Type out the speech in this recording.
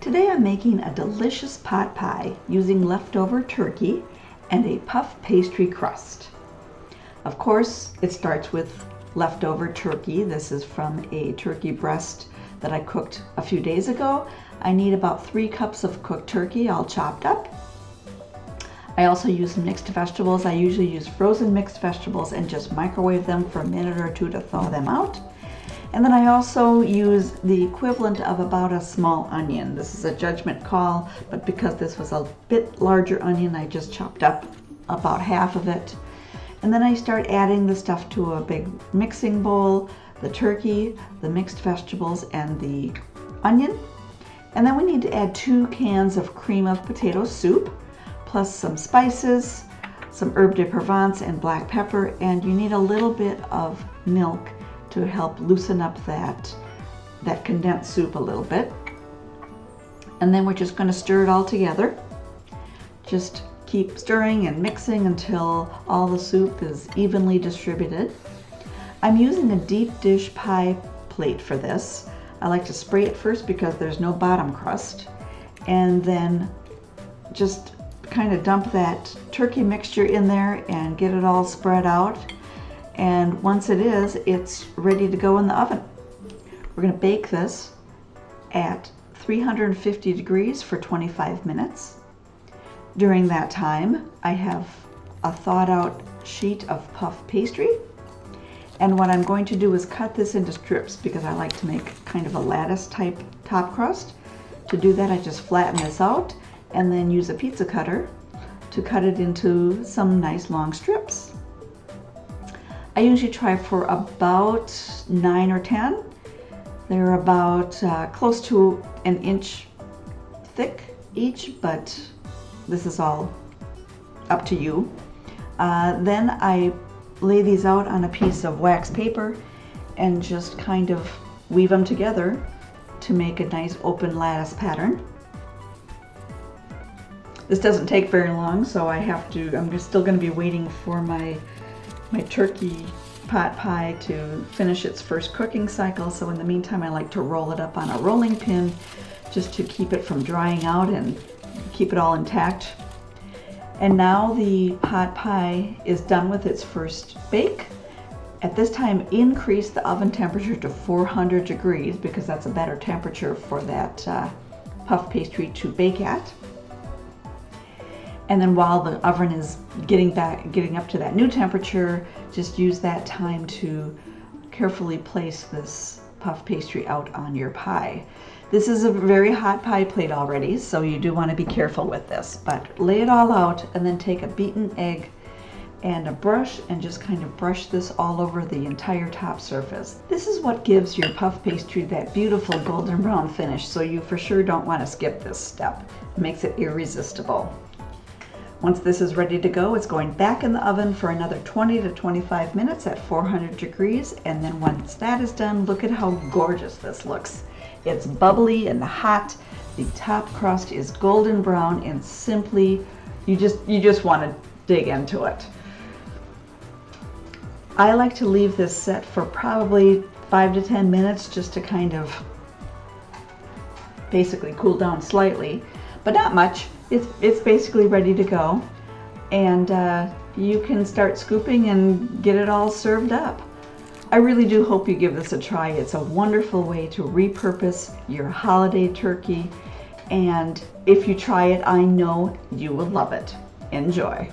Today I'm making a delicious pot pie using leftover turkey and a puff pastry crust. Of course, it starts with leftover turkey. This is from a turkey breast that I cooked a few days ago. I need about 3 cups of cooked turkey all chopped up. I also use mixed vegetables. I usually use frozen mixed vegetables and just microwave them for a minute or 2 to thaw them out. And then I also use the equivalent of about a small onion. This is a judgment call, but because this was a bit larger onion, I just chopped up about half of it. And then I start adding the stuff to a big mixing bowl, the turkey, the mixed vegetables, and the onion. And then we need to add 2 cans of cream of potato soup, plus some spices, some herb de Provence and black pepper, and you need a little bit of milk to help loosen up that condensed soup a little bit. And then we're just going to stir it all together. Just keep stirring and mixing until all the soup is evenly distributed. I'm using a deep dish pie plate for this. I like to spray it first because there's no bottom crust, and then just kind of dump that turkey mixture in there and get it all spread out. And once it is, it's ready to go in the oven. We're going to bake this at 350 degrees for 25 minutes. During that time, I have a thawed out sheet of puff pastry. And what I'm going to do is cut this into strips because I like to make kind of a lattice type top crust. To do that, I just flatten this out and then use a pizza cutter to cut it into some nice long strips. I usually try for about 9 or 10. They're about close to an inch thick each, but this is all up to you. Then I lay these out on a piece of wax paper and just kind of weave them together to make a nice open lattice pattern. This doesn't take very long, so I'm still going to be waiting for my turkey pot pie to finish its first cooking cycle. So in the meantime, I like to roll it up on a rolling pin just to keep it from drying out and keep it all intact. And now the pot pie is done with its first bake. At this time, increase the oven temperature to 400 degrees because that's a better temperature for that puff pastry to bake at. And then while the oven is getting up to that new temperature, just use that time to carefully place this puff pastry out on your pie. This is a very hot pie plate already, so you do want to be careful with this. But lay it all out and then take a beaten egg and a brush and just kind of brush this all over the entire top surface. This is what gives your puff pastry that beautiful golden brown finish, so you for sure don't want to skip this step. It makes it irresistible. Once this is ready to go, it's going back in the oven for another 20 to 25 minutes at 400 degrees. And then once that is done, look at how gorgeous this looks. It's bubbly and hot. The top crust is golden brown and simply, you just want to dig into it. I like to leave this set for probably 5 to 10 minutes just to kind of basically cool down slightly, but not much. It's basically ready to go, and you can start scooping and get it all served up. I really do hope you give this a try. It's a wonderful way to repurpose your holiday turkey, and if you try it, I know you will love it. Enjoy.